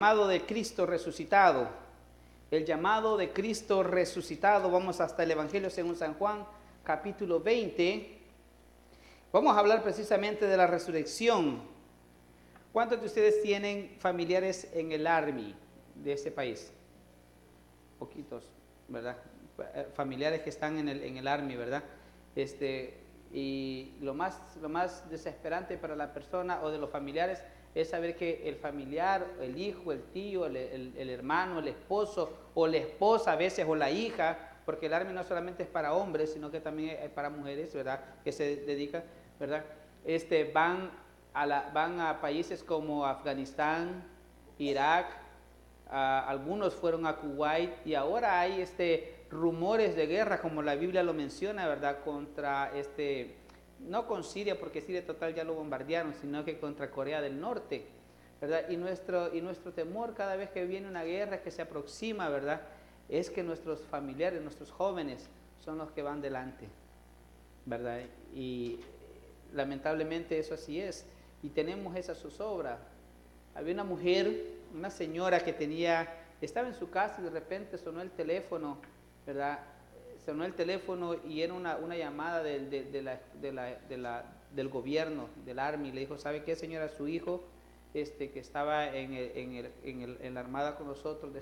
Llamado de Cristo resucitado. El llamado de Cristo resucitado. Vamos hasta el Evangelio según San Juan, capítulo 20. Vamos a hablar precisamente de la resurrección. ¿Cuántos de ustedes tienen familiares en el Army de ese país? Poquitos, ¿verdad? Familiares que están en el Army, ¿verdad? Y lo más desesperante para la persona o de los familiares es saber que el familiar, el hijo, el tío, el hermano, el esposo o la esposa a veces o la hija, porque el Army no solamente es para hombres, sino que también es para mujeres, ¿verdad? Que se dedican, ¿verdad? Van a países como Afganistán, Irak, algunos fueron a Kuwait y ahora hay rumores de guerra, como la Biblia lo menciona, ¿verdad? Contra no con Siria, porque Siria total ya lo bombardearon, sino que contra Corea del Norte, ¿verdad? Y nuestro temor cada vez que viene una guerra que se aproxima, ¿verdad? Es que nuestros familiares, nuestros jóvenes son los que van delante, ¿verdad? Y lamentablemente eso así es. Y tenemos esa zozobra. Había una mujer, una señora que estaba en su casa y de repente sonó el teléfono, ¿verdad? Sonó el teléfono y era una llamada del gobierno, del Army. Le dijo, ¿sabe qué, señora? Su hijo, que estaba en la armada con nosotros,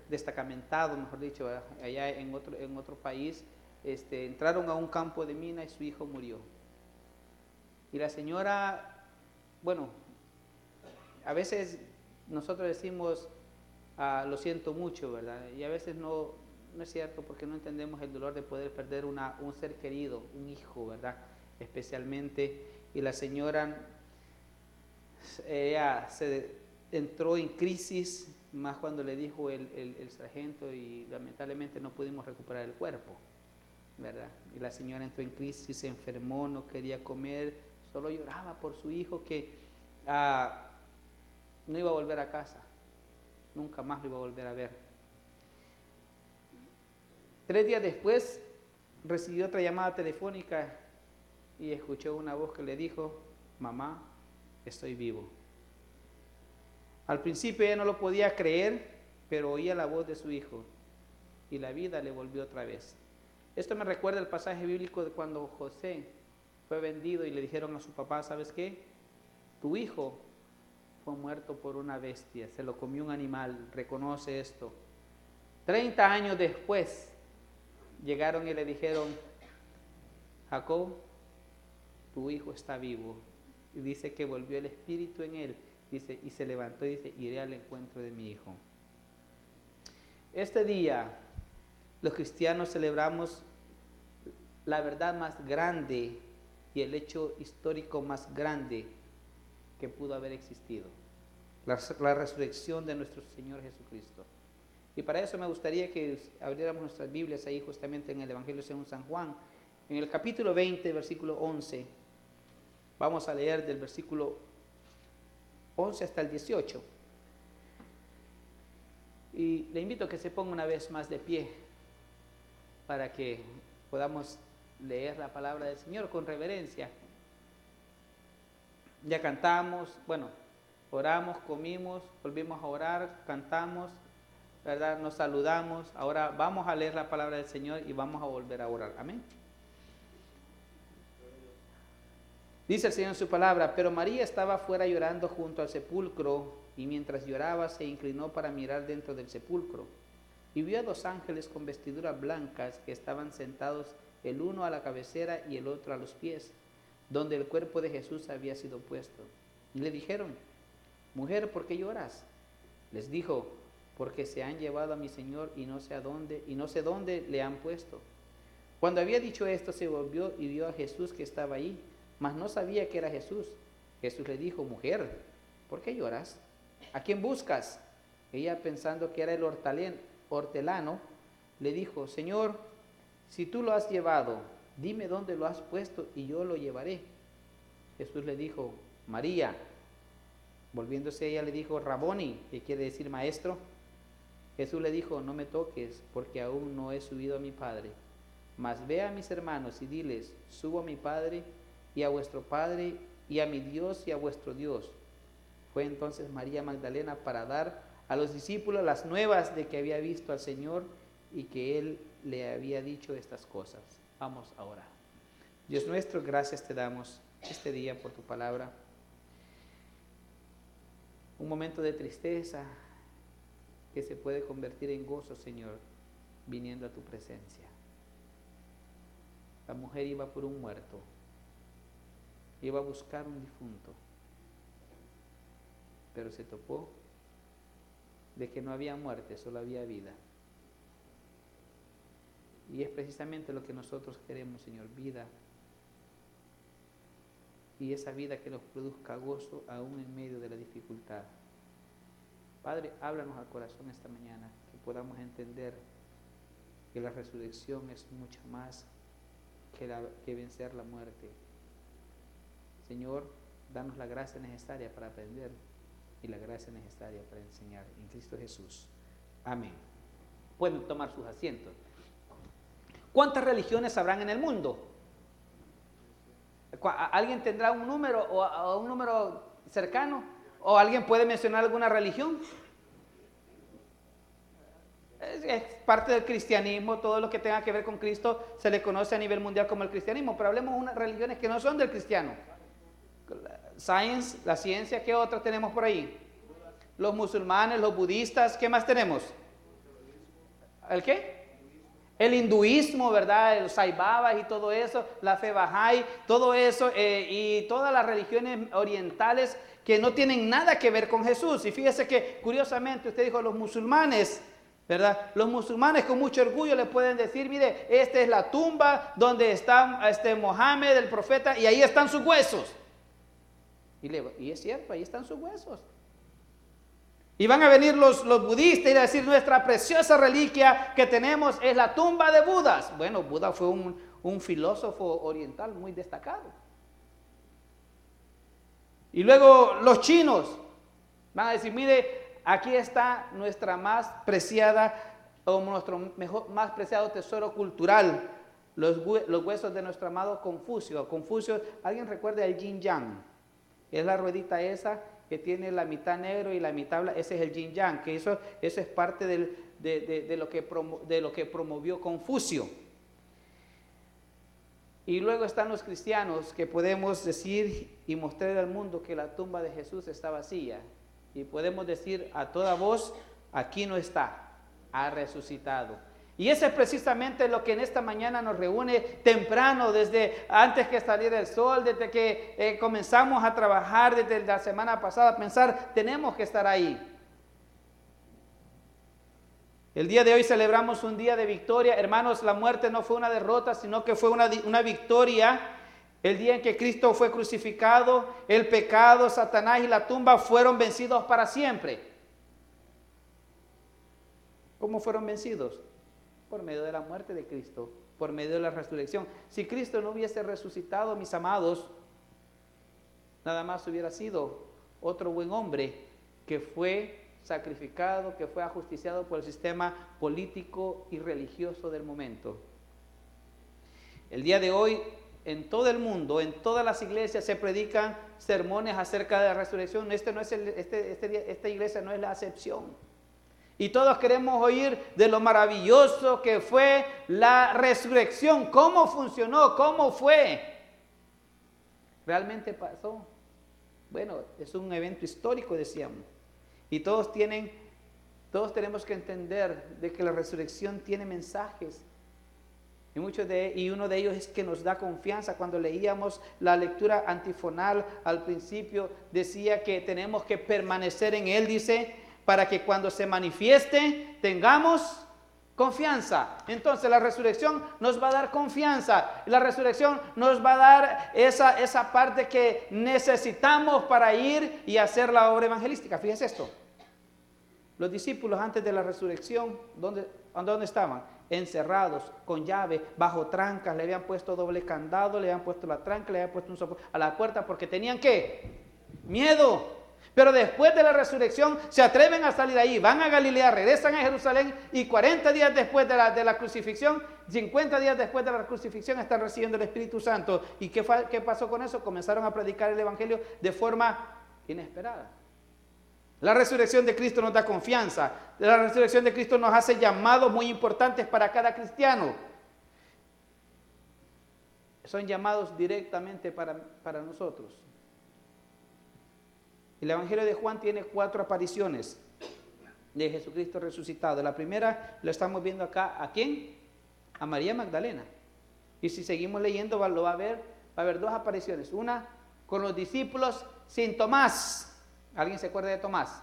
destacamentado, mejor dicho, ¿verdad? Allá en otro país, entraron a un campo de mina y su hijo murió. Y la señora, bueno, a veces nosotros decimos, lo siento mucho, ¿verdad? Y a veces no es cierto, porque no entendemos el dolor de poder perder un ser querido, un hijo, ¿verdad? Especialmente. Y la señora, ella entró en crisis, más cuando le dijo el sargento, y lamentablemente no pudimos recuperar el cuerpo, ¿verdad? Y la señora entró en crisis, se enfermó, no quería comer, solo lloraba por su hijo que no iba a volver a casa, nunca más lo iba a volver a ver. 3 días después recibió otra llamada telefónica y escuchó una voz que le dijo, mamá, estoy vivo. Al principio ella no lo podía creer, pero oía la voz de su hijo y la vida le volvió otra vez. Esto me recuerda el pasaje bíblico de cuando José fue vendido y le dijeron a su papá, ¿sabes qué? Tu hijo fue muerto por una bestia, se lo comió un animal, reconoce esto. 30 años después llegaron y le dijeron, Jacob, tu hijo está vivo. Y dice que volvió el espíritu en él, dice, y se levantó y dice, iré al encuentro de mi hijo. Este día los cristianos celebramos la verdad más grande y el hecho histórico más grande que pudo haber existido, la resurrección de nuestro Señor Jesucristo. Y para eso me gustaría que abriéramos nuestras Biblias ahí justamente en el Evangelio según San Juan, en el capítulo 20, versículo 11. Vamos a leer del versículo 11 hasta el 18. Y le invito a que se ponga una vez más de pie para que podamos leer la palabra del Señor con reverencia. Ya cantamos, oramos, comimos, volvimos a orar, cantamos, ¿verdad? Nos saludamos. Ahora vamos a leer la palabra del Señor y vamos a volver a orar. Amén. Dice el Señor en su palabra, pero María estaba fuera llorando junto al sepulcro, y mientras lloraba se inclinó para mirar dentro del sepulcro, y vio a 2 ángeles con vestiduras blancas que estaban sentados, el uno a la cabecera y el otro a los pies, donde el cuerpo de Jesús había sido puesto. Y le dijeron, mujer, ¿por qué lloras? Les dijo, porque se han llevado a mi Señor y no sé dónde le han puesto. Cuando había dicho esto, se volvió y vio a Jesús que estaba ahí, mas no sabía que era Jesús. Jesús le dijo, mujer, ¿por qué lloras? ¿A quién buscas? Ella, pensando que era el hortelano, le dijo, Señor, si tú lo has llevado, dime dónde lo has puesto y yo lo llevaré. Jesús le dijo, María. Volviéndose ella le dijo, Raboni, que quiere decir maestro. Jesús le dijo, no me toques, porque aún no he subido a mi Padre. Mas ve a mis hermanos y diles, subo a mi Padre y a vuestro Padre, y a mi Dios y a vuestro Dios. Fue entonces María Magdalena para dar a los discípulos las nuevas de que había visto al Señor y que Él le había dicho estas cosas. Vamos a orar. Dios nuestro, gracias te damos este día por tu palabra. Un momento de tristeza que se puede convertir en gozo, Señor, viniendo a tu presencia. La mujer iba por un muerto, iba a buscar un difunto, pero se topó de que no había muerte, solo había vida. Y es precisamente lo que nosotros queremos, Señor, vida. Y esa vida que nos produzca gozo aún en medio de la dificultad. Padre, háblanos al corazón esta mañana, que podamos entender que la resurrección es mucho más que vencer la muerte. Señor, danos la gracia necesaria para aprender y la gracia necesaria para enseñar en Cristo Jesús. Amén. Pueden tomar sus asientos. ¿Cuántas religiones habrán en el mundo? ¿Alguien tendrá un número o un número cercano? ¿O alguien puede mencionar alguna religión? Es parte del cristianismo. Todo lo que tenga que ver con Cristo se le conoce a nivel mundial como el cristianismo. Pero hablemos de unas religiones que no son del cristiano. Science, la ciencia. ¿Qué otras tenemos por ahí? Los musulmanes, los budistas. ¿Qué más tenemos? ¿El qué? El hinduismo, ¿verdad? Los Sai Babas y todo eso, la fe Bahá'í, todo eso, y todas las religiones orientales que no tienen nada que ver con Jesús. Y fíjese que, curiosamente, usted dijo los musulmanes, ¿verdad? Los musulmanes con mucho orgullo le pueden decir, mire, esta es la tumba donde está Mohammed, el profeta, y ahí están sus huesos. Y es cierto, ahí están sus huesos. Y van a venir los budistas y a decir, nuestra preciosa reliquia que tenemos es la tumba de Budas. Bueno, Buda fue un filósofo oriental muy destacado. Y luego los chinos van a decir, mire, aquí está nuestra más preciada, o nuestro más preciado tesoro cultural, los huesos de nuestro amado Confucio. Confucio, ¿alguien recuerda el yin yang? Es la ruedita esa que tiene la mitad negro y la mitad blanca. Ese es el yin yang, que eso es parte de lo que promovió Confucio. Y luego están los cristianos, que podemos decir y mostrar al mundo que la tumba de Jesús está vacía. Y podemos decir a toda voz, aquí no está, ha resucitado. Y eso es precisamente lo que en esta mañana nos reúne temprano, desde antes que saliera el sol, desde que comenzamos a trabajar, desde la semana pasada, a pensar, tenemos que estar ahí. El día de hoy celebramos un día de victoria. Hermanos, la muerte no fue una derrota, sino que fue una victoria. El día en que Cristo fue crucificado, el pecado, Satanás y la tumba fueron vencidos para siempre. ¿Cómo fueron vencidos? Por medio de la muerte de Cristo, por medio de la resurrección. Si Cristo no hubiese resucitado, mis amados, nada más hubiera sido otro buen hombre que fue sacrificado, que fue ajusticiado por el sistema político y religioso del momento. El día de hoy, en todo el mundo, en todas las iglesias se predican sermones acerca de la resurrección. Esta iglesia no es la excepción. Y todos queremos oír de lo maravilloso que fue la resurrección. ¿Cómo funcionó? ¿Cómo fue? ¿Realmente pasó? Bueno, es un evento histórico, decíamos. Y todos tenemos que entender de que la resurrección tiene mensajes. Y uno de ellos es que nos da confianza. Cuando leíamos la lectura antifonal al principio, decía que tenemos que permanecer en Él, dice, para que cuando se manifieste tengamos confianza. Entonces la resurrección nos va a dar confianza. La resurrección nos va a dar esa parte que necesitamos para ir y hacer la obra evangelística. Fíjese esto. Los discípulos antes de la resurrección, ¿dónde estaban? Encerrados, con llave, bajo trancas. Le habían puesto doble candado, le habían puesto la tranca, le habían puesto un soporte a la puerta porque tenían ¿qué? Miedo. Pero después de la resurrección se atreven a salir ahí, van a Galilea, regresan a Jerusalén y 40 días después de la crucifixión, 50 días después de la crucifixión están recibiendo el Espíritu Santo. ¿Y qué pasó con eso? Comenzaron a predicar el Evangelio de forma inesperada. La resurrección de Cristo nos da confianza. La resurrección de Cristo nos hace llamados muy importantes para cada cristiano. Son llamados directamente para nosotros. El Evangelio de Juan tiene 4 apariciones de Jesucristo resucitado. La primera lo estamos viendo acá. ¿A quién? A María Magdalena. Y si seguimos leyendo, va a haber 2 apariciones. Una con los discípulos sin Tomás. ¿Alguien se acuerda de Tomás?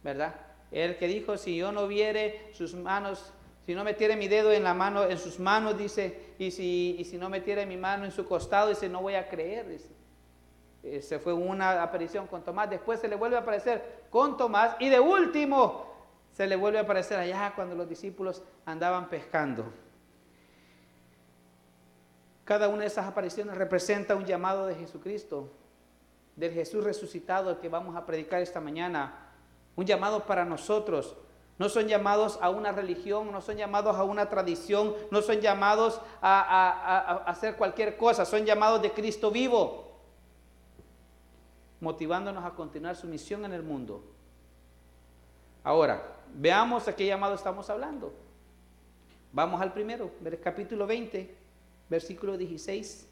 ¿Verdad? El que dijo, si yo no viere sus manos, si no metiere mi dedo en la mano, en sus manos, dice, y si no metiere mi mano en su costado, dice, no voy a creer, dice. Esa fue una aparición con Tomás. Después se le vuelve a aparecer con Tomás. Y de último, se le vuelve a aparecer allá cuando los discípulos andaban pescando. Cada una de esas apariciones representa un llamado de Jesucristo, del Jesús resucitado, el que vamos a predicar esta mañana. Un llamado para nosotros. No son llamados a una religión, no son llamados a una tradición, no son llamados a hacer cualquier cosa, son llamados de Cristo vivo, motivándonos a continuar su misión en el mundo. Ahora, veamos a qué llamado estamos hablando. Vamos al primero, del capítulo 20, versículos 16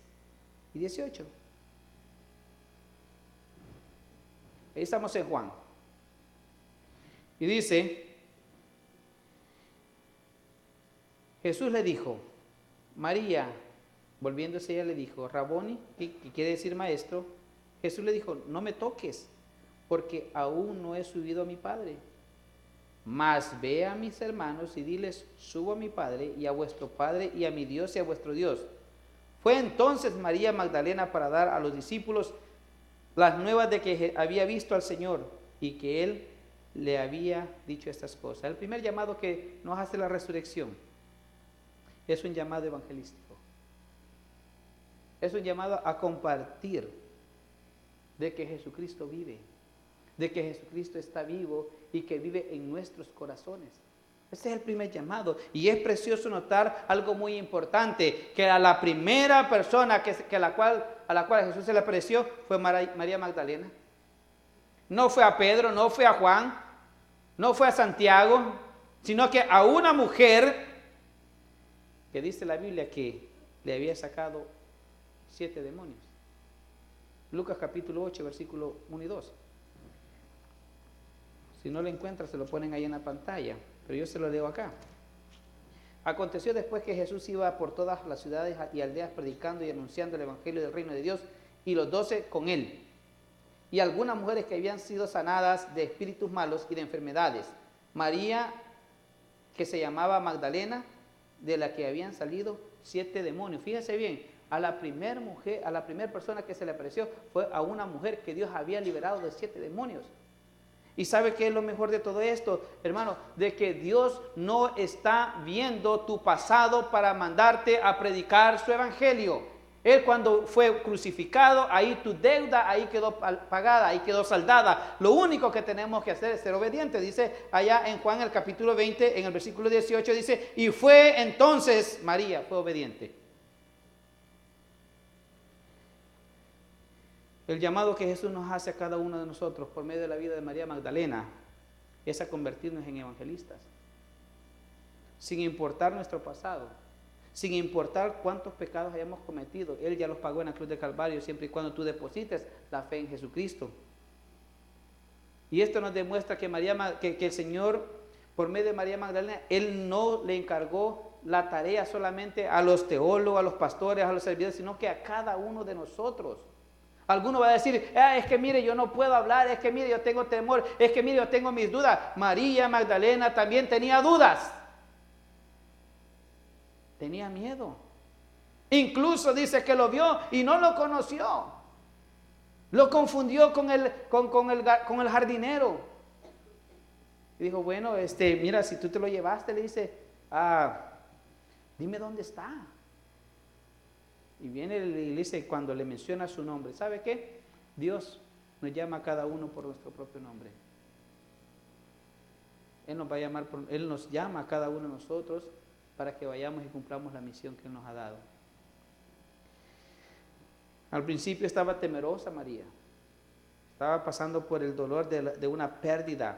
y 18. Ahí estamos en Juan. Y dice, Jesús le dijo, María, volviéndose ella le dijo, Raboni, que quiere decir maestro. Jesús le dijo, no me toques, porque aún no he subido a mi Padre. Mas ve a mis hermanos y diles, subo a mi Padre y a vuestro Padre y a mi Dios y a vuestro Dios. Fue entonces María Magdalena para dar a los discípulos las nuevas de que había visto al Señor y que Él le había dicho estas cosas. El primer llamado que nos hace la resurrección es un llamado evangelístico. Es un llamado a compartir de que Jesucristo vive, de que Jesucristo está vivo y que vive en nuestros corazones. Ese es el primer llamado. Y es precioso notar algo muy importante, que a la primera persona a la cual Jesús se le apareció fue María Magdalena. No fue a Pedro, no fue a Juan, no fue a Santiago, sino que a una mujer que dice la Biblia que le había sacado 7 demonios. Lucas capítulo 8, versículo 1 y 2. Si no lo encuentran, se lo ponen ahí en la pantalla, pero yo se lo leo acá. Aconteció después que Jesús iba por todas las ciudades y aldeas predicando y anunciando el evangelio del reino de Dios, y los 12 con él. Y algunas mujeres que habían sido sanadas de espíritus malos y de enfermedades. María, que se llamaba Magdalena, de la que habían salido 7 demonios. Fíjense bien, a la primera persona que se le apareció fue a una mujer que Dios había liberado de 7 demonios. ¿Y sabe qué es lo mejor de todo esto, hermano? De que Dios no está viendo tu pasado para mandarte a predicar su evangelio. Él cuando fue crucificado, ahí tu deuda, ahí quedó pagada, ahí quedó saldada. Lo único que tenemos que hacer es ser obedientes. Dice allá en Juan el capítulo 20, en el versículo 18, dice, y fue entonces María, fue obediente. El llamado que Jesús nos hace a cada uno de nosotros por medio de la vida de María Magdalena es a convertirnos en evangelistas. Sin importar nuestro pasado, sin importar cuántos pecados hayamos cometido, Él ya los pagó en la cruz de Calvario, siempre y cuando tú deposites la fe en Jesucristo. Y esto nos demuestra que el Señor, por medio de María Magdalena, Él no le encargó la tarea solamente a los teólogos, a los pastores, a los servidores, sino que a cada uno de nosotros. Alguno va a decir, es que mire, yo no puedo hablar, es que mire, yo tengo temor, es que mire, yo tengo mis dudas. María Magdalena también tenía dudas. Tenía miedo. Incluso dice que lo vio y no lo conoció. Lo confundió con el jardinero. Y dijo, bueno, mira, si tú te lo llevaste, le dice, dime dónde está. Y viene y le dice, cuando le menciona su nombre, ¿sabe qué? Dios nos llama a cada uno por nuestro propio nombre. Él nos llama a cada uno de nosotros para que vayamos y cumplamos la misión que Él nos ha dado. Al principio estaba temerosa María. estaba pasando por el dolor de una pérdida.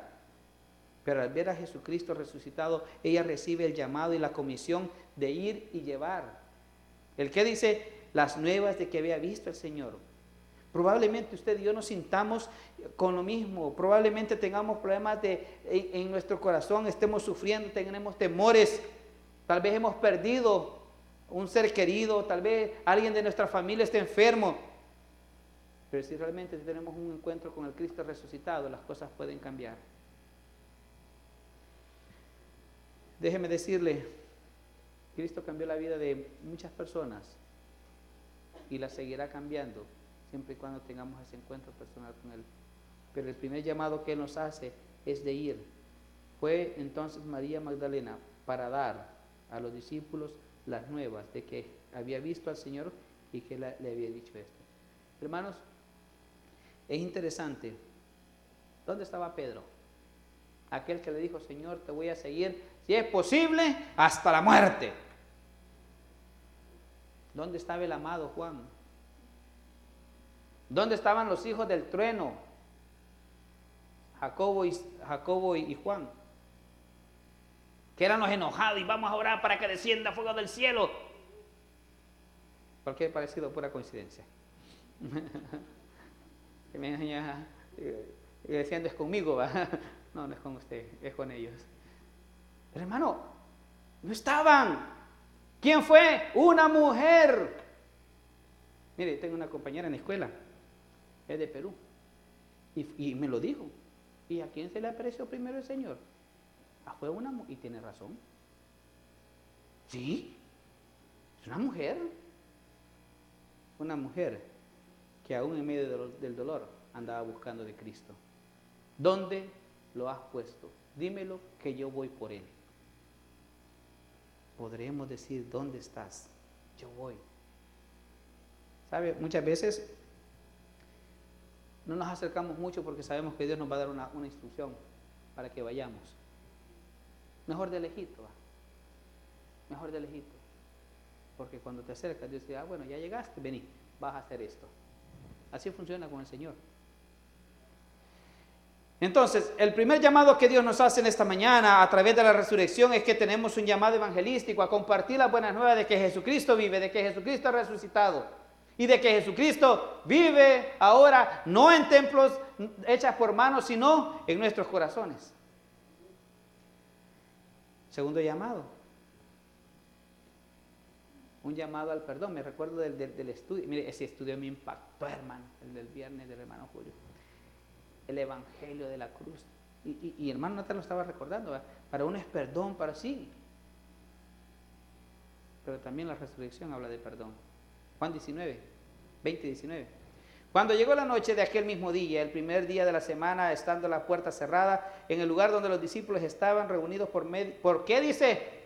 Pero al ver a Jesucristo resucitado, ella recibe el llamado y la comisión de ir y llevar. ¿El qué dice? Las nuevas de que había visto el Señor. Probablemente usted y yo nos sintamos con lo mismo. Probablemente tengamos problemas en nuestro corazón, estemos sufriendo, tenemos temores. Tal vez hemos perdido un ser querido, tal vez alguien de nuestra familia esté enfermo. Pero si realmente tenemos un encuentro con el Cristo resucitado, las cosas pueden cambiar. Déjeme decirle, Cristo cambió la vida de muchas personas y la seguirá cambiando siempre y cuando tengamos ese encuentro personal con Él. Pero el primer llamado que Él nos hace es de ir. Fue entonces María Magdalena para dar a los discípulos las nuevas de que había visto al Señor y que le había dicho esto. Hermanos, es interesante. ¿Dónde estaba Pedro? Aquel que le dijo, Señor, te voy a seguir, si es posible, hasta la muerte. ¿Dónde estaba el amado Juan? ¿Dónde estaban los hijos del trueno? Jacobo y Juan. Que eran los enojados y vamos a orar para que descienda fuego del cielo. Cualquier parecido, pura coincidencia. Que me enseña diciendo es conmigo, ¿va? No, no es con usted, es con ellos. Pero hermano, no estaban. ¿Quién fue? Una mujer. Mire, tengo una compañera en la escuela, es de Perú, y me lo dijo. ¿Y a quién se le apareció primero el Señor? Fue una mujer, y tiene razón. Sí, es una mujer. Una mujer que aún en medio del dolor andaba buscando de Cristo. ¿Dónde lo has puesto? Dímelo que yo voy por Él. Podremos decir, ¿dónde estás? Yo voy. ¿Sabe? Muchas veces no nos acercamos mucho porque sabemos que Dios nos va a dar una instrucción para que vayamos. Mejor de lejito, ¿va? Mejor de lejito. Porque cuando te acercas, Dios dice, bueno, ya llegaste, vení, vas a hacer esto. Así funciona con el Señor. Entonces, el primer llamado que Dios nos hace en esta mañana a través de la resurrección es que tenemos un llamado evangelístico a compartir las buenas nuevas de que Jesucristo vive, de que Jesucristo ha resucitado y de que Jesucristo vive ahora no en templos hechos por manos, sino en nuestros corazones. Segundo llamado. Un llamado al perdón. Me recuerdo del estudio. Mire, ese estudio me impactó, hermano, el del viernes del hermano Julio. El evangelio de la cruz. Y hermano, no te lo estaba recordando, ¿verdad? Para uno es perdón, para sí. Pero también la resurrección habla de perdón. Juan 20:19. Cuando llegó la noche de aquel mismo día, el primer día de la semana, estando la puerta cerrada, en el lugar donde los discípulos estaban reunidos ¿por qué dice?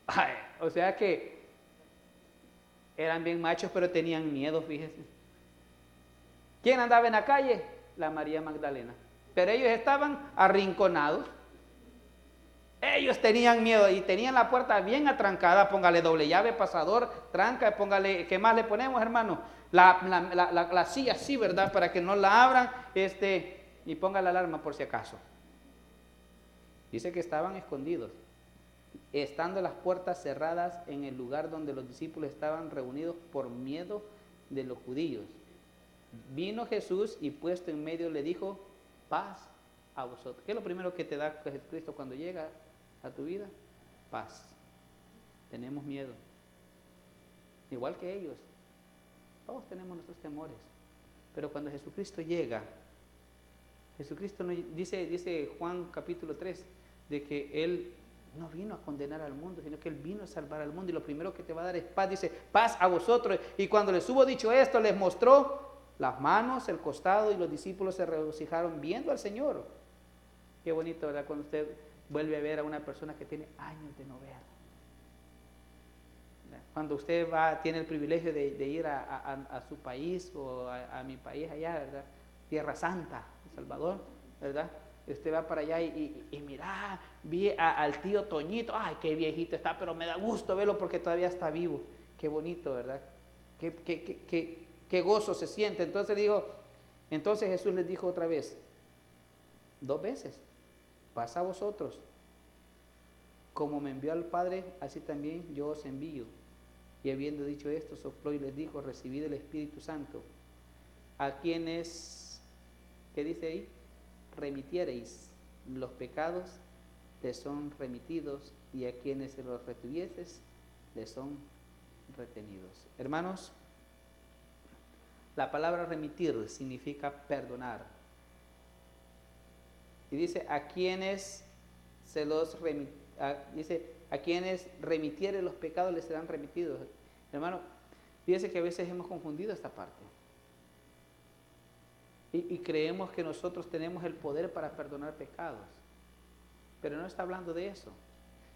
Ay, o sea que eran bien machos, pero tenían miedo, fíjense. ¿Quién andaba en la calle? La María Magdalena. Pero ellos estaban arrinconados. Ellos tenían miedo y tenían la puerta bien atrancada. Póngale doble llave, pasador, tranca, póngale, ¿qué más le ponemos, hermano? La silla así, ¿verdad? Para que no la abran, y ponga la alarma por si acaso. Dice que estaban escondidos, estando las puertas cerradas en el lugar donde los discípulos estaban reunidos por miedo de los judíos. Vino Jesús y puesto en medio le dijo, paz a vosotros. ¿Qué es lo primero que te da Jesucristo cuando llega a tu vida? Paz. Tenemos miedo. Igual que ellos. Todos tenemos nuestros temores. Pero cuando Jesucristo llega, Jesucristo no, dice Juan capítulo 3, de que Él no vino a condenar al mundo, sino que Él vino a salvar al mundo. Y lo primero que te va a dar es paz. Dice, paz a vosotros. Y cuando les hubo dicho esto, les mostró las manos, el costado, y los discípulos se regocijaron viendo al Señor. Qué bonito, ¿verdad? Cuando usted vuelve a ver a una persona que tiene años de no ver. Cuando usted tiene el privilegio de ir a su país o a mi país allá, ¿verdad? Tierra Santa, El Salvador, ¿verdad? Usted va para allá y mira, vi al tío Toñito, ay, qué viejito está, pero me da gusto verlo porque todavía está vivo. Qué bonito, ¿verdad? qué gozo se siente. Entonces Jesús les dijo otra vez, 2 veces, pasa a vosotros. Como me envió al Padre, así también yo os envío. Y habiendo dicho esto, sopló y les dijo, recibid el Espíritu Santo. A quienes, ¿qué dice ahí? Remitiereis los pecados, les son remitidos, y a quienes se los retuvieses, les son retenidos. Hermanos, la palabra remitir significa perdonar. Y dice, a quienes se los a quienes remitiere los pecados les serán remitidos. Hermano, fíjese que a veces hemos confundido esta parte. Y creemos que nosotros tenemos el poder para perdonar pecados. Pero no está hablando de eso,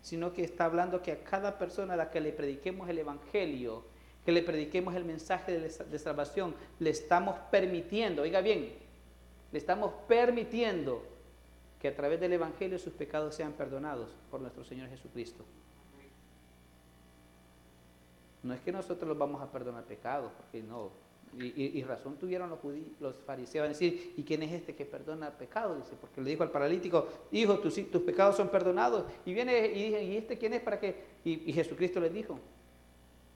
sino que está hablando que a cada persona a la que le prediquemos el Evangelio, que le prediquemos el mensaje de salvación, le estamos permitiendo, oiga bien, le estamos permitiendo que a través del Evangelio sus pecados sean perdonados por nuestro Señor Jesucristo. No es que nosotros los vamos a perdonar pecados, porque no. Y razón tuvieron los fariseos a decir, ¿y quién es este que perdona pecados? Dice, porque le dijo al paralítico, hijo, tus pecados son perdonados. Y viene y dice, ¿y este quién es para qué? Y Jesucristo les dijo,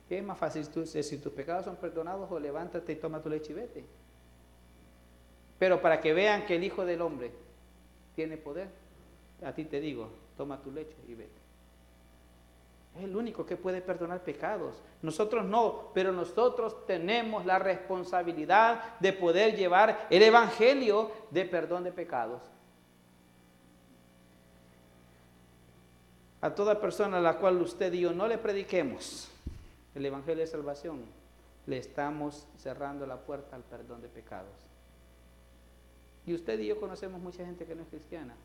¿qué es más fácil si tus pecados son perdonados, o levántate y toma tu leche y vete? Pero para que vean que el Hijo del Hombre tiene poder, a ti te digo, toma tu leche y vete. Es el único que puede perdonar pecados. Nosotros no, pero nosotros tenemos la responsabilidad de poder llevar el Evangelio de perdón de pecados. A toda persona a la cual usted y yo no le prediquemos el Evangelio de salvación, le estamos cerrando la puerta al perdón de pecados. Y usted y yo conocemos mucha gente que no es cristiana,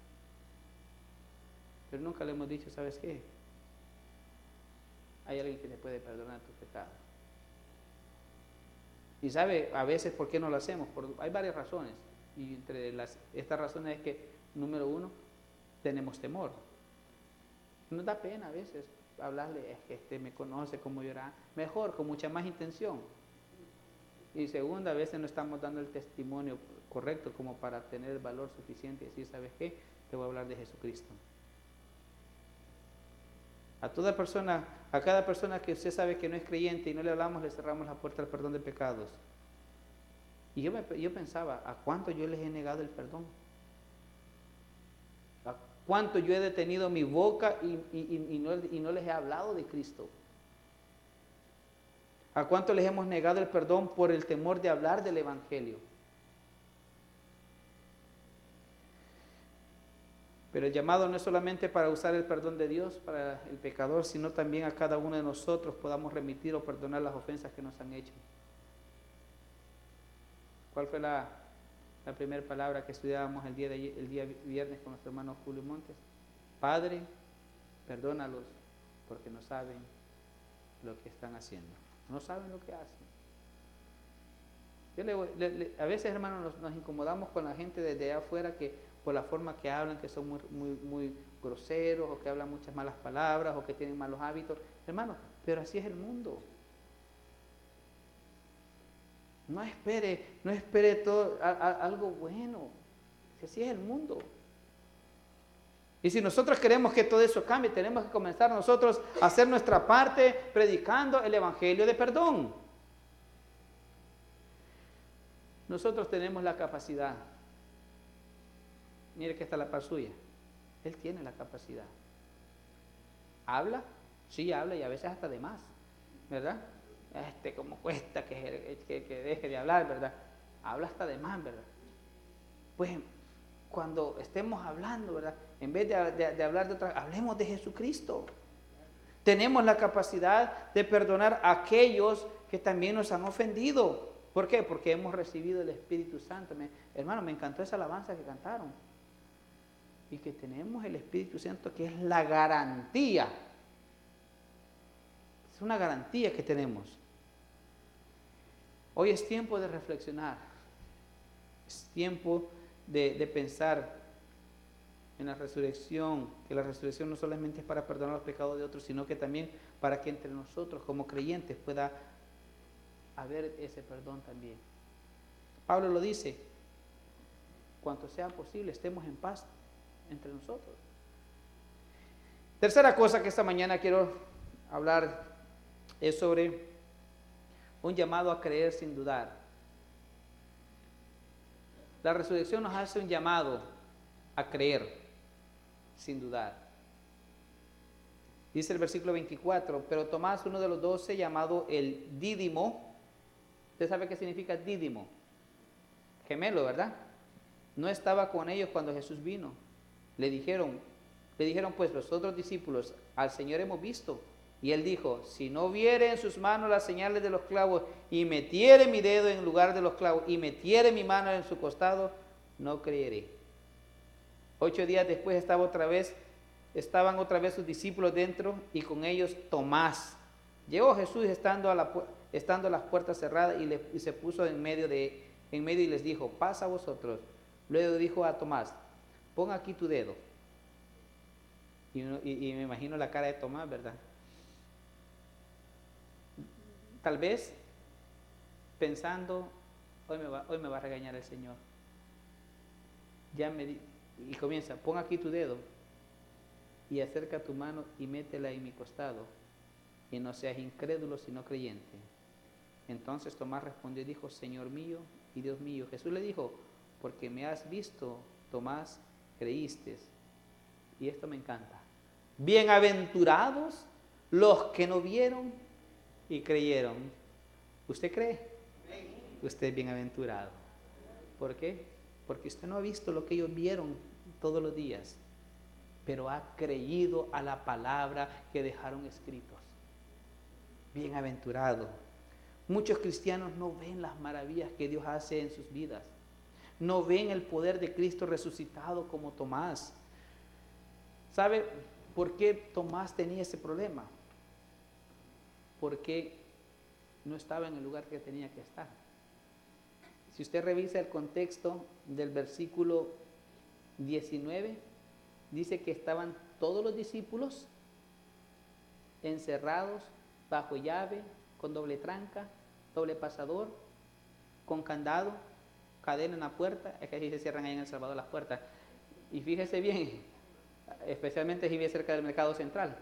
pero nunca le hemos dicho, ¿sabes qué? Hay alguien que te puede perdonar tus pecados. Y sabe a veces por qué no lo hacemos. Hay varias razones. Y entre estas razones es que, número 1, tenemos temor. Nos da pena a veces hablarle, es que este me conoce como yo era. Mejor, con mucha más intención. Y segunda, a veces no estamos dando el testimonio correcto como para tener el valor suficiente y decir, ¿sabes qué? Te voy a hablar de Jesucristo. A cada persona que usted sabe que no es creyente y no le hablamos, le cerramos la puerta al perdón de pecados. Y yo pensaba, ¿a cuánto yo les he negado el perdón? ¿A cuánto yo he detenido mi boca y no les he hablado de Cristo? ¿A cuánto les hemos negado el perdón por el temor de hablar del Evangelio? Pero el llamado no es solamente para usar el perdón de Dios para el pecador, sino también a cada uno de nosotros podamos remitir o perdonar las ofensas que nos han hecho. ¿Cuál fue la primera palabra que estudiábamos el día viernes con nuestro hermano Julio Montes? Padre, perdónalos porque no saben lo que están haciendo. No saben lo que hacen. A veces, hermanos, nos incomodamos con la gente desde allá afuera que por la forma que hablan, que son muy groseros, o que hablan muchas malas palabras, o que tienen malos hábitos. Hermano, pero así es el mundo. No espere todo algo bueno. Así es el mundo. Y si nosotros queremos que todo eso cambie, tenemos que comenzar nosotros a hacer nuestra parte predicando el Evangelio de perdón. Nosotros tenemos la capacidad. Mire que está la par suya. Él tiene la capacidad. ¿Habla? Sí, habla, y a veces hasta de más, ¿verdad? Como cuesta que deje de hablar, ¿verdad? Habla hasta de más, ¿verdad? Pues cuando estemos hablando, ¿verdad? En vez de hablar de otra, hablemos de Jesucristo. Tenemos la capacidad de perdonar a aquellos que también nos han ofendido. ¿Por qué? Porque hemos recibido el Espíritu Santo. Hermano, me encantó esa alabanza que cantaron. Y que tenemos el Espíritu Santo, que es la garantía. Es una garantía que tenemos. Hoy es tiempo de reflexionar. Es tiempo de pensar en la resurrección, que la resurrección no solamente es para perdonar los pecados de otros, sino que también para que entre nosotros como creyentes pueda haber ese perdón también. Pablo lo dice, cuanto sea posible, estemos en paz entre nosotros. Tercera cosa que esta mañana quiero hablar es sobre un llamado a creer sin dudar. La resurrección nos hace un llamado a creer sin dudar. Dice el versículo 24, pero Tomás, uno de los 12, llamado el Dídimo, ¿usted sabe qué significa Dídimo? Gemelo, ¿verdad? No estaba con ellos cuando Jesús vino. Le dijeron pues los otros discípulos, al Señor hemos visto. Y él dijo, si no viere en sus manos las señales de los clavos, y metiere mi dedo en lugar de los clavos, y metiere mi mano en su costado, no creeré. 8 días después estaban otra vez sus discípulos dentro, y con ellos Tomás. Llegó Jesús estando las puertas cerradas, y se puso en medio y les dijo, paz a vosotros. Luego dijo a Tomás, pon aquí tu dedo. Y me imagino la cara de Tomás, ¿verdad? Tal vez pensando, hoy me va a regañar el Señor. Y comienza, pon aquí tu dedo y acerca tu mano y métela en mi costado, y no seas incrédulo sino creyente. Entonces Tomás respondió y dijo, Señor mío y Dios mío. Jesús le dijo, porque me has visto, Tomás, creíste. Y esto me encanta. Bienaventurados los que no vieron y creyeron. ¿Usted cree? Usted es bienaventurado. ¿Por qué? Porque usted no ha visto lo que ellos vieron todos los días, pero ha creído a la palabra que dejaron escritos. Bienaventurado. Muchos cristianos no ven las maravillas que Dios hace en sus vidas. No ven el poder de Cristo resucitado como Tomás. ¿Sabe por qué Tomás tenía ese problema? Porque no estaba en el lugar que tenía que estar. Si usted revisa el contexto del versículo 19, dice que estaban todos los discípulos encerrados bajo llave, con doble tranca, doble pasador, con candado, cadena en la puerta. Es que así se cierran ahí en El Salvador las puertas. Y fíjese bien, especialmente si vive cerca del mercado central.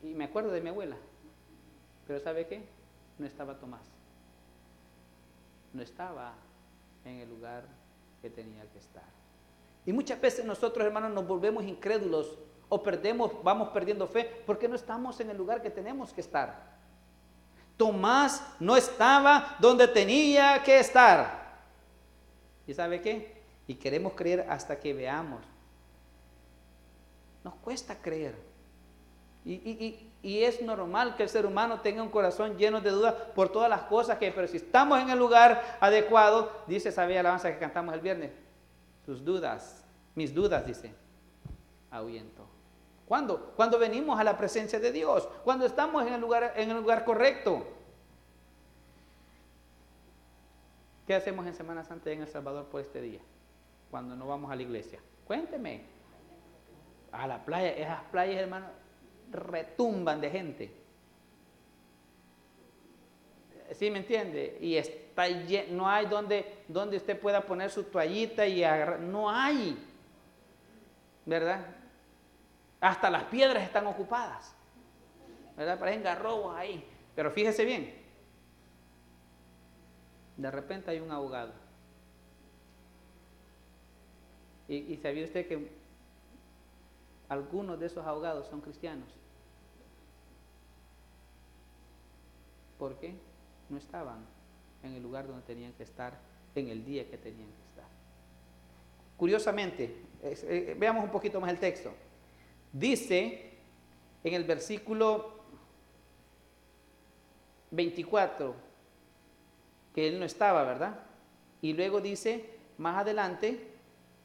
Y me acuerdo de mi abuela. Pero ¿sabe qué? No estaba Tomás. No estaba en el lugar que tenía que estar. Y muchas veces nosotros, hermanos, nos volvemos incrédulos o vamos perdiendo fe porque no estamos en el lugar que tenemos que estar. Tomás no estaba donde tenía que estar. ¿Y sabe qué? Y queremos creer hasta que veamos. Nos cuesta creer. Y es normal que el ser humano tenga un corazón lleno de dudas por todas las cosas pero si estamos en el lugar adecuado, dice esa bella alabanza que cantamos el viernes, mis dudas, dice, ahuyento. ¿Cuándo? Cuando venimos a la presencia de Dios, cuando estamos en el lugar correcto. ¿Qué hacemos en Semana Santa en El Salvador por este día? Cuando no vamos a la iglesia. Cuénteme. A la playa, esas playas, hermano, retumban de gente. ¿Sí me entiende? Y no hay donde usted pueda poner su toallita y agarrar. No hay. ¿Verdad? Hasta las piedras están ocupadas. ¿Verdad? Parecen garrobos ahí. Pero fíjese bien. De repente hay un ahogado. ¿Y sabía usted que algunos de esos ahogados son cristianos? ¿Por qué? No estaban en el lugar donde tenían que estar, en el día que tenían que estar. Curiosamente, veamos un poquito más el texto. Dice en el versículo 24 que él no estaba, ¿verdad? Y luego dice más adelante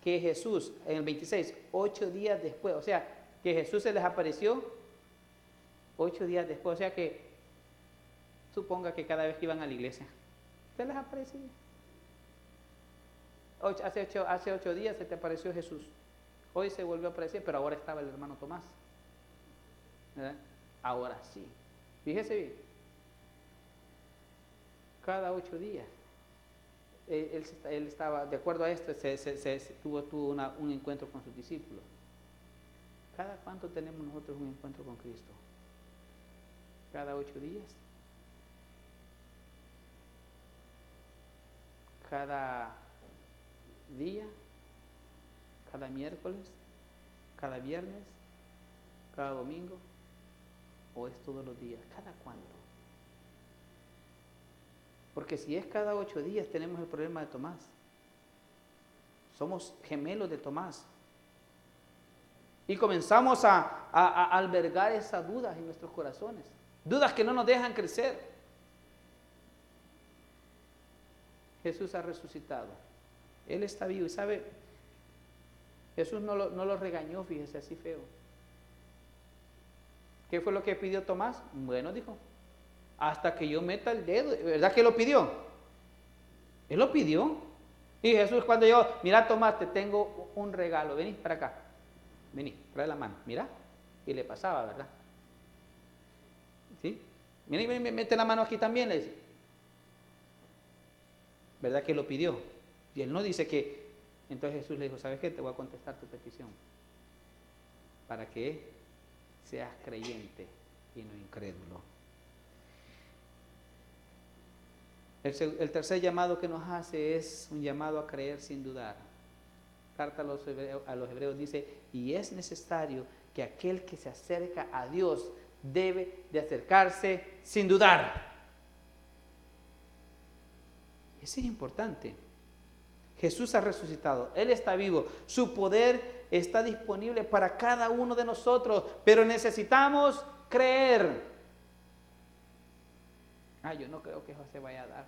que Jesús, en el 26, 8 días después, o sea, que Jesús se les apareció 8 días después, o sea que suponga que cada vez que iban a la iglesia, se les aparecía. Hace 8 días se te apareció Jesús. Hoy se volvió a aparecer, pero ahora estaba el hermano Tomás. ¿Verdad? Ahora sí. Fíjese bien. Cada 8 días. Él estaba, de acuerdo a esto, tuvo un encuentro con sus discípulos. ¿Cada cuánto tenemos nosotros un encuentro con Cristo? ¿Cada 8 días? ¿Cada día? ¿Cada miércoles? ¿Cada viernes? ¿Cada domingo? ¿O es todos los días? ¿Cada cuánto? Porque si es cada 8 días tenemos el problema de Tomás. Somos gemelos de Tomás. Y comenzamos a albergar esas dudas en nuestros corazones. Dudas que no nos dejan crecer. Jesús ha resucitado. Él está vivo. Y sabe, Jesús no lo regañó, fíjese, así feo. ¿Qué fue lo que pidió Tomás? Bueno, dijo, hasta que yo meta el dedo. ¿Verdad que lo pidió? Él lo pidió. Y Jesús cuando yo, mira Tomás, te tengo un regalo, vení para acá. Vení, trae la mano, mira. Y le pasaba, ¿verdad? ¿Sí? Vení, mete la mano aquí también, le dice. ¿Verdad que lo pidió? Y él no dice que... Entonces Jesús le dijo, ¿sabes qué? Te voy a contestar tu petición. Para que seas creyente y no incrédulo. El tercer llamado que nos hace es un llamado a creer sin dudar. Carta a los hebreos dice, y es necesario que aquel que se acerca a Dios debe de acercarse sin dudar. Eso es importante. Jesús ha resucitado, Él está vivo, su poder está disponible para cada uno de nosotros, pero necesitamos creer. Yo no creo que eso se vaya a dar.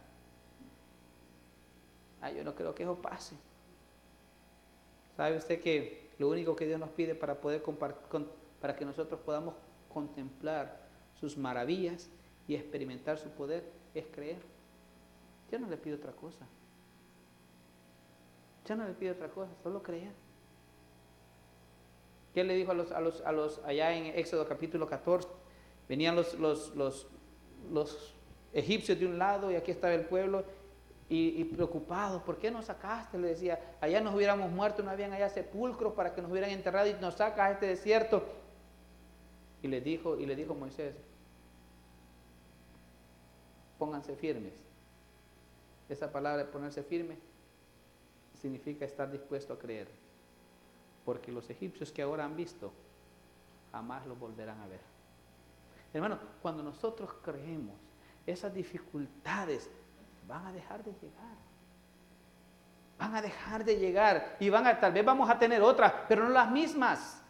Yo no creo que eso pase. ¿Sabe usted que lo único que Dios nos pide para poder para que nosotros podamos contemplar sus maravillas y experimentar su poder es creer? Yo no le pido otra cosa. Yo no le pido otra cosa, solo creer. ¿Qué le dijo a los allá en Éxodo capítulo 14? Venían los egipcios de un lado y aquí estaba el pueblo y preocupados. ¿Por qué nos sacaste? Le decía, allá nos hubiéramos muerto, no habían allá sepulcros para que nos hubieran enterrado y nos sacas a este desierto. Y le dijo Moisés, pónganse firmes. Esa palabra de ponerse firme significa estar dispuesto a creer, porque los egipcios que ahora han visto jamás los volverán a ver. Hermano, cuando nosotros creemos, esas dificultades van a dejar de llegar. Van a dejar de llegar y tal vez vamos a tener otras, pero no las mismas.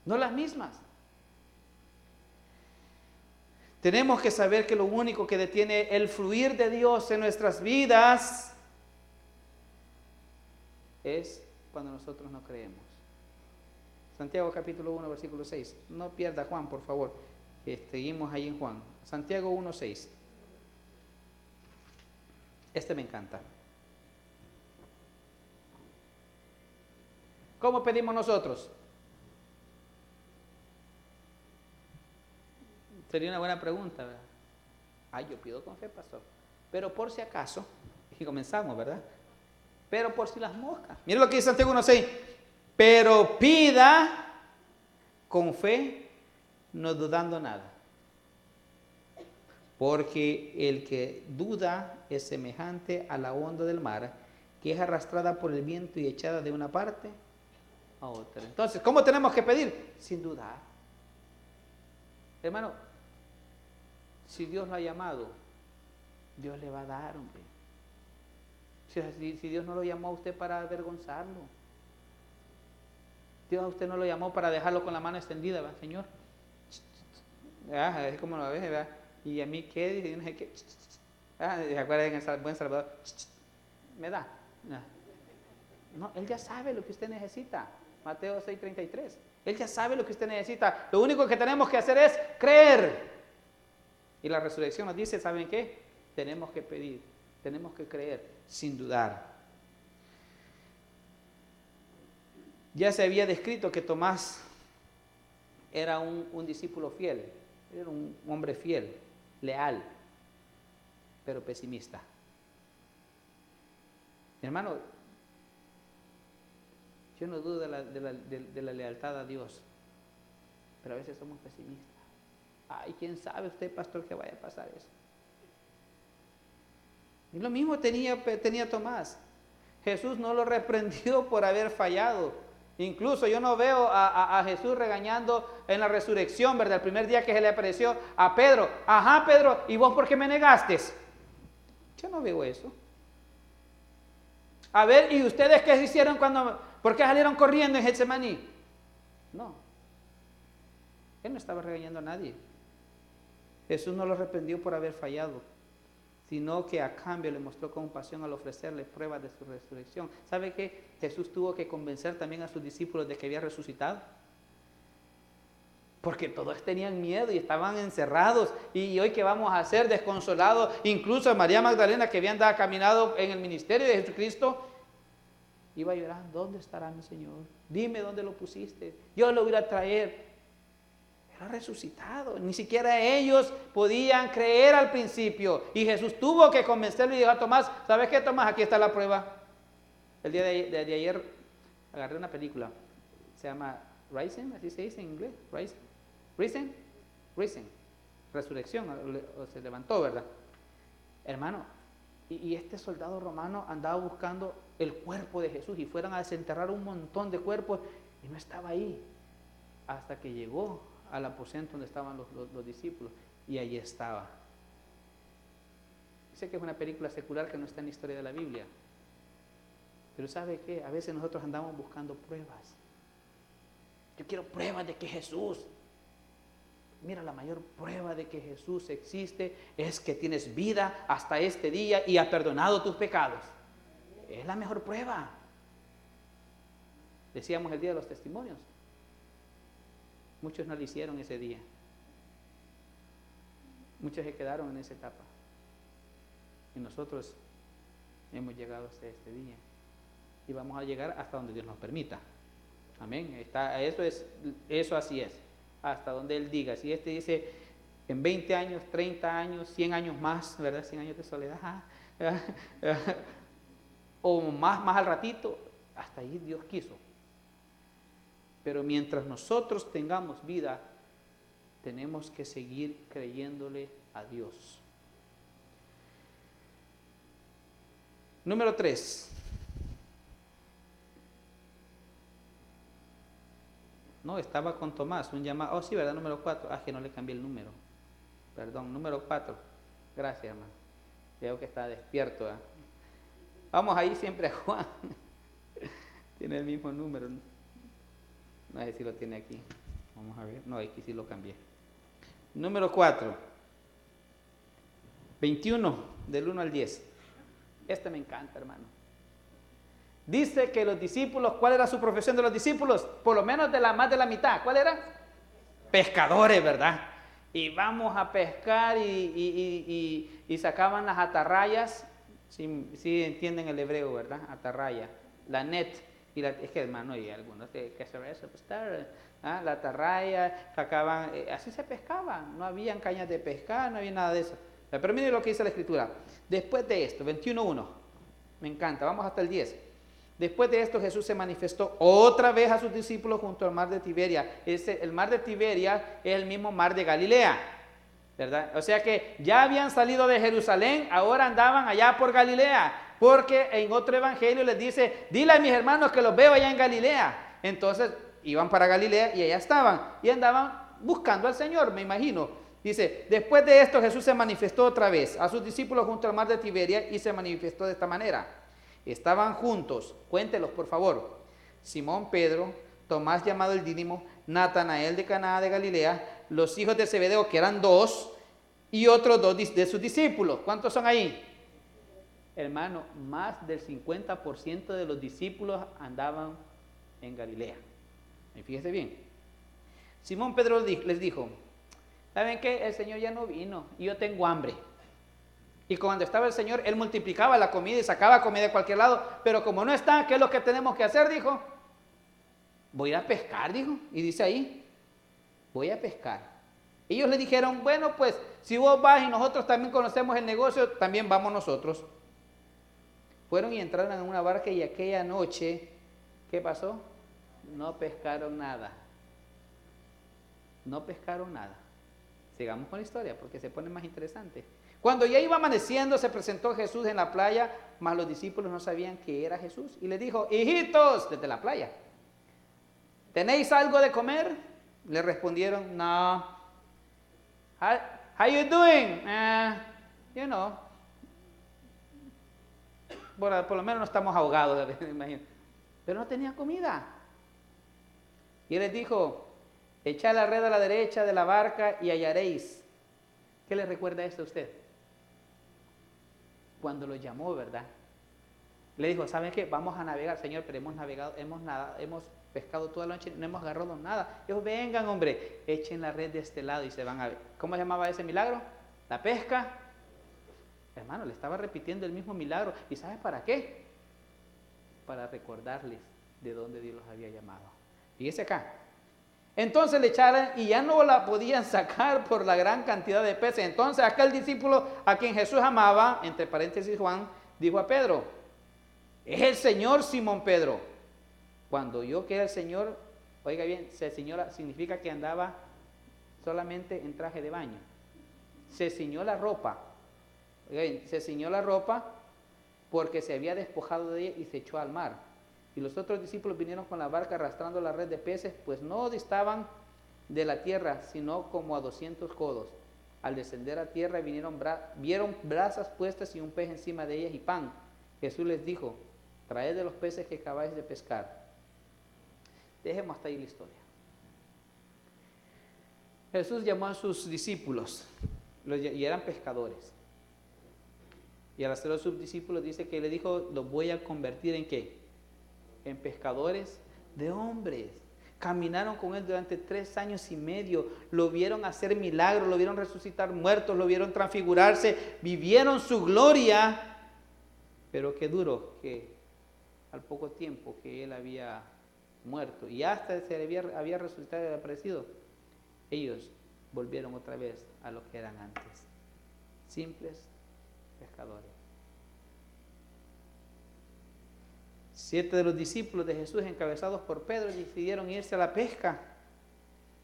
No las mismas. Tenemos que saber que lo único que detiene el fluir de Dios en nuestras vidas es cuando nosotros no creemos. Santiago capítulo 1, versículo 6. No pierda Juan, por favor. Seguimos ahí en Juan. Santiago 1, 6. Me encanta. ¿Cómo pedimos nosotros? Sería una buena pregunta, ¿verdad? Yo pido con fe, pastor. Pero por si acaso, y comenzamos, ¿verdad? Pero por si las moscas. Mira lo que dice Santiago 1:6. Pero pida con fe, no dudando nada. Porque el que duda es semejante a la onda del mar, que es arrastrada por el viento y echada de una parte a otra. Entonces, ¿cómo tenemos que pedir? Sin dudar. Hermano, si Dios lo ha llamado, Dios le va a dar, hombre. Si Dios no lo llamó a usted para avergonzarlo, Dios a usted no lo llamó para dejarlo con la mano extendida, ¿verdad, Señor? Es como lo ves, ¿verdad? Y a mí qué, dice, no sé qué. ¿Se acuerdan en el buen Salvador? ¿Me da? No, Él ya sabe lo que usted necesita. Mateo 6:33. Él ya sabe lo que usted necesita. Lo único que tenemos que hacer es creer. Y la resurrección nos dice, ¿saben qué? Tenemos que pedir, tenemos que creer, sin dudar. Ya se había descrito que Tomás era un discípulo fiel, era un hombre fiel. leal, pero pesimista. Mi hermano, yo no dudo de la lealtad a Dios, pero a veces somos pesimistas. Ay, ¿quién sabe usted, pastor, que vaya a pasar eso? Y lo mismo tenía Tomás. Jesús no lo reprendió por haber fallado. Incluso yo no veo a Jesús regañando en la resurrección, ¿verdad? El primer día que se le apareció a Pedro. Ajá, Pedro, ¿y vos por qué me negaste? Yo no veo eso. A ver, ¿y ustedes qué hicieron por qué salieron corriendo en Getsemaní? No. Él no estaba regañando a nadie. Jesús no lo reprendió por haber fallado, sino que a cambio le mostró compasión al ofrecerle pruebas de su resurrección. ¿Sabe qué? Jesús tuvo que convencer también a sus discípulos de que había resucitado. Porque todos tenían miedo y estaban encerrados. Y hoy, ¿qué vamos a hacer? Desconsolados. Incluso María Magdalena, que había andado caminado en el ministerio de Jesucristo, iba llorando: ¿dónde estará mi Señor? Dime dónde lo pusiste, yo lo voy a traer. Era resucitado. Ni siquiera ellos podían creer al principio. Y Jesús tuvo que convencerlo y dijo a Tomás: ¿sabes qué, Tomás? Aquí está la prueba. El día de ayer agarré una película. Se llama Rising, así se dice en inglés. Rising. Resurrección. O se levantó, ¿verdad? Hermano, y este soldado romano andaba buscando el cuerpo de Jesús y fueron a desenterrar un montón de cuerpos y no estaba ahí. Hasta que llegó al aposento donde estaban los discípulos, y allí estaba. Sé que es una película secular que no está en la historia de la Biblia, pero ¿sabe qué? A veces nosotros andamos buscando pruebas. Yo quiero pruebas de que Jesús, mira, la mayor prueba de que Jesús existe es que tienes vida hasta este día y ha perdonado tus pecados. Es la mejor prueba. Decíamos el día de los testimonios. Muchos no lo hicieron ese día. Muchos se quedaron en esa etapa. Y nosotros hemos llegado hasta este día. Y vamos a llegar hasta donde Dios nos permita. Amén. Eso así es. Hasta donde Él diga. Si este dice en 20 años, 30 años, 100 años más, ¿verdad? 100 años de soledad. O más al ratito, hasta ahí Dios quiso. Pero mientras nosotros tengamos vida, tenemos que seguir creyéndole a Dios. Número 3. No, estaba con Tomás, un llamado. Oh, sí, ¿verdad? Número 4. Ah, que no le cambié el número. Perdón, número 4. Gracias, hermano. Veo que está despierto. Vamos ahí siempre a Juan. Tiene el mismo número. No sé si lo tiene aquí. Vamos a ver. No, aquí sí lo cambié. Número 4. 21, del 1 al 10. Este me encanta, hermano. Dice que los discípulos, ¿cuál era su profesión de los discípulos? Por lo menos más de la mitad. ¿Cuál era? Pescadores, ¿verdad? Y vamos a pescar y sacaban las atarrayas. Sí entienden el hebreo, ¿verdad? Atarraya. La net. Es que, hermano, y algunos que se ve eso, pues, la atarraya, sacaban, así se pescaba. No habían cañas de pescar, no había nada de eso. Pero miren lo que dice la Escritura. Después de esto, 21:1. Me encanta. Vamos hasta el 10. Después de esto, Jesús se manifestó otra vez a sus discípulos junto al mar de Tiberia. El mar de Tiberia es el mismo mar de Galilea, ¿verdad? O sea que ya habían salido de Jerusalén, ahora andaban allá por Galilea, porque en otro evangelio les dice: dile a mis hermanos que los veo allá en Galilea. Entonces iban para Galilea y allá estaban, y andaban buscando al Señor, me imagino. Dice: después de esto, Jesús se manifestó otra vez a sus discípulos junto al mar de Tiberia, y se manifestó de esta manera. Estaban juntos, cuéntelos por favor: Simón Pedro, Tomás llamado el Dídimo, Natanael de Caná de Galilea, los hijos de Zebedeo, que eran 2, y otros 2 de sus discípulos. ¿Cuántos son ahí? Hermano, más del 50% de los discípulos andaban en Galilea. Y fíjese bien. Simón Pedro les dijo: ¿saben qué? El Señor ya no vino y yo tengo hambre. Y cuando estaba el Señor, Él multiplicaba la comida y sacaba comida de cualquier lado. Pero como no está, ¿qué es lo que tenemos que hacer? Dijo: voy a pescar, dijo. Y dice ahí: voy a pescar. Ellos le dijeron: bueno, pues Si vos vas y nosotros también conocemos el negocio, también vamos nosotros. Fueron y entraron en una barca y aquella noche, ¿qué pasó? No pescaron nada. No pescaron nada. Sigamos con la historia porque se pone más interesante. Cuando ya iba amaneciendo, se presentó Jesús en la playa, mas los discípulos no sabían que era Jesús. Y les dijo, hijitos, desde la playa, ¿tenéis algo de comer? Le respondieron, no. How you doing? You know. Bueno, por lo menos no estamos ahogados, me imagino. Pero no tenía comida. Y él les dijo, echad la red a la derecha de la barca y hallaréis. ¿Qué le recuerda esto a usted? Cuando lo llamó, ¿verdad? Le dijo, ¿saben qué? Vamos a navegar, Señor, pero hemos navegado, hemos pescado toda la noche, no hemos agarrado nada. Ellos, vengan, hombre, echen la red de este lado y se van a ver. ¿Cómo se llamaba ese milagro? La pesca. Hermano, le estaba repitiendo el mismo milagro. ¿Y sabes para qué? Para recordarles de dónde Dios los había llamado. Fíjese acá. Entonces le echaron y ya no la podían sacar por la gran cantidad de peces. Entonces aquel discípulo a quien Jesús amaba, entre paréntesis Juan, dijo a Pedro, es el Señor, Simón Pedro. Cuando oyó que era el Señor, oiga bien, señora significa que andaba solamente en traje de baño. Se ciñó la ropa. Oiga bien, se ciñó la ropa porque se había despojado de ella y se echó al mar. Y los otros discípulos vinieron con la barca arrastrando la red de peces, pues no distaban de la tierra, sino como a 200 codos. Al descender a tierra vieron brasas puestas y un pez encima de ellas y pan. Jesús les dijo, traed de los peces que acabáis de pescar. Dejemos hasta ahí la historia. Jesús llamó a sus discípulos, y eran pescadores. Y al hacer a sus discípulos dice que le dijo, los voy a convertir ¿en qué? En pescadores de hombres. Caminaron con él durante 3 años y medio, lo vieron hacer milagros, lo vieron resucitar muertos, lo vieron transfigurarse, vivieron su gloria, pero qué duro que al poco tiempo que él había muerto y hasta se había resucitado y había aparecido, ellos volvieron otra vez a lo que eran antes, simples pescadores. 7 de los discípulos de Jesús, encabezados por Pedro, decidieron irse a la pesca,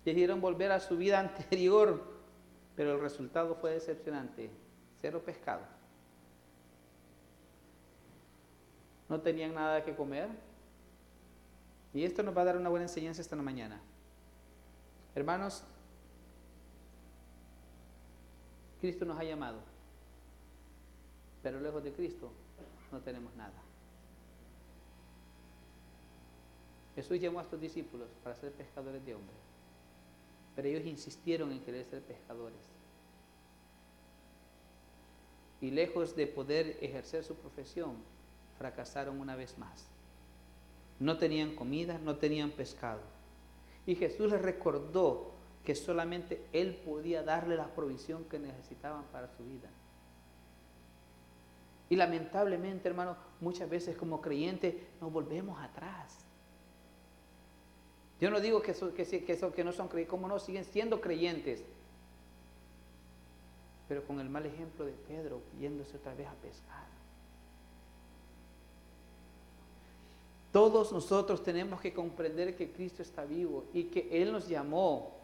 decidieron volver a su vida anterior, pero el resultado fue decepcionante, 0 pescado. No tenían nada que comer, y esto nos va a dar una buena enseñanza esta mañana. Hermanos, Cristo nos ha llamado, pero lejos de Cristo no tenemos nada. Jesús llamó a estos discípulos para ser pescadores de hombres, pero ellos insistieron en querer ser pescadores. Y lejos de poder ejercer su profesión, fracasaron una vez más. No tenían comida, no tenían pescado. Y Jesús les recordó que solamente Él podía darle la provisión que necesitaban para su vida. Y lamentablemente, hermano, muchas veces como creyentes nos volvemos atrás. Yo no digo que no son creyentes, ¿cómo no? Siguen siendo creyentes. Pero con el mal ejemplo de Pedro, yéndose otra vez a pescar. Todos nosotros tenemos que comprender que Cristo está vivo y que Él nos llamó.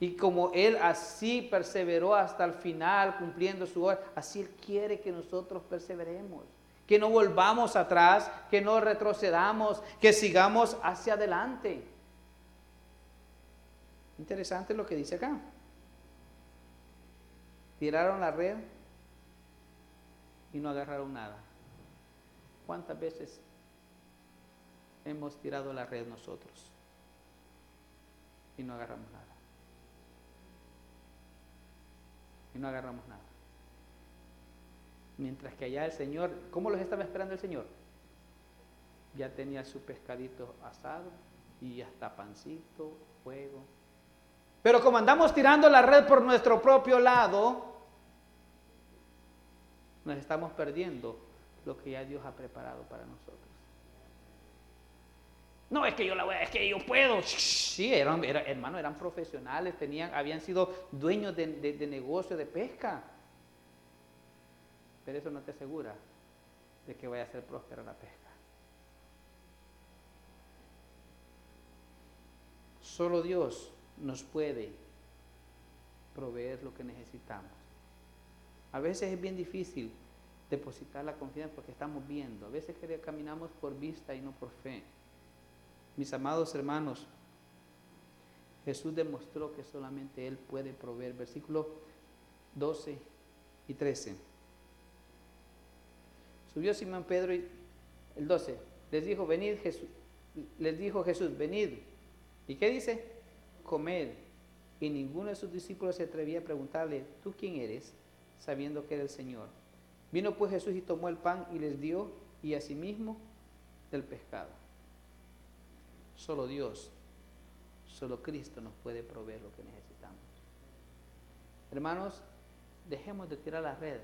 Y como Él así perseveró hasta el final, cumpliendo su obra, así Él quiere que nosotros perseveremos. Que no volvamos atrás, que no retrocedamos, que sigamos hacia adelante. Interesante lo que dice acá. Tiraron la red y no agarraron nada. ¿Cuántas veces hemos tirado la red nosotros y no agarramos nada? Y no agarramos nada. Mientras que allá el Señor, ¿cómo los estaba esperando el Señor? Ya tenía su pescadito asado y hasta pancito, fuego. Pero como andamos tirando la red por nuestro propio lado, nos estamos perdiendo lo que ya Dios ha preparado para nosotros. No, es que es que yo puedo. Sí, hermano, eran profesionales, habían sido dueños de negocio de pesca. Pero eso no te asegura de que vaya a ser próspera la pesca. Solo Dios nos puede proveer lo que necesitamos. A veces es bien difícil depositar la confianza porque estamos viendo. A veces caminamos por vista y no por fe. Mis amados hermanos, Jesús demostró que solamente Él puede proveer. Versículos 12 y 13. Subió Simón Pedro y el 12. Les dijo Jesús, venid. ¿Y qué dice? Comed. Y ninguno de sus discípulos se atrevía a preguntarle, ¿tú quién eres? Sabiendo que era el Señor. Vino pues Jesús y tomó el pan y les dio, y asimismo del pescado. Solo Dios, solo Cristo nos puede proveer lo que necesitamos. Hermanos, dejemos de tirar la red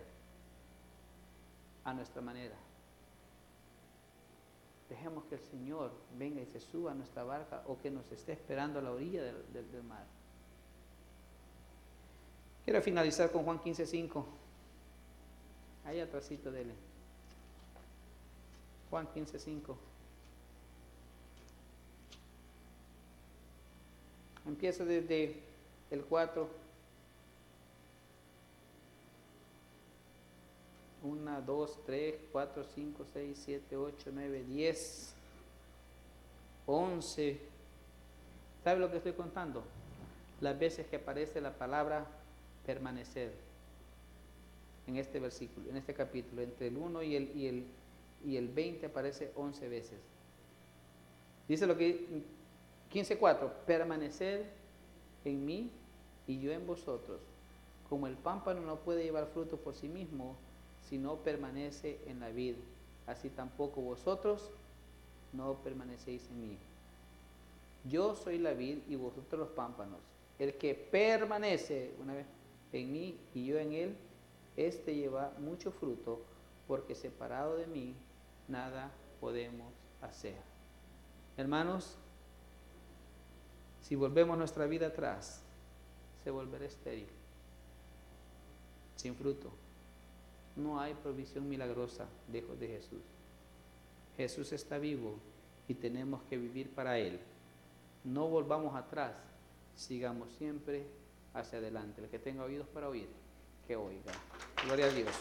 a nuestra manera. Dejemos que el Señor venga y se suba a nuestra barca o que nos esté esperando a la orilla del mar. Quiero finalizar con Juan 15:5. Ahí atrásito dele. Juan 15:5. Empiezo desde el 4. 1, 2, 3, 4, 5, 6, 7, 8, 9, 10, 11. ¿Sabe lo que estoy contando? Las veces que aparece la palabra permanecer en este versículo, en este capítulo. Entre el 1 y el 20 aparece 11 veces. Dice lo que 15:4, permanecer en mí y yo en vosotros. Como el pámpano no puede llevar fruto por sí mismo, si no permanece en la vid, así tampoco vosotros no permanecéis en mí. Yo soy la vid y vosotros los pámpanos. El que permanece una vez en mí y yo en él, este lleva mucho fruto, porque separado de mí nada podemos hacer. Hermanos, si volvemos nuestra vida atrás, se volverá estéril, sin fruto. No hay provisión milagrosa lejos de Jesús. Jesús está vivo y tenemos que vivir para Él. No volvamos atrás, sigamos siempre hacia adelante. El que tenga oídos para oír, que oiga. Gloria a Dios.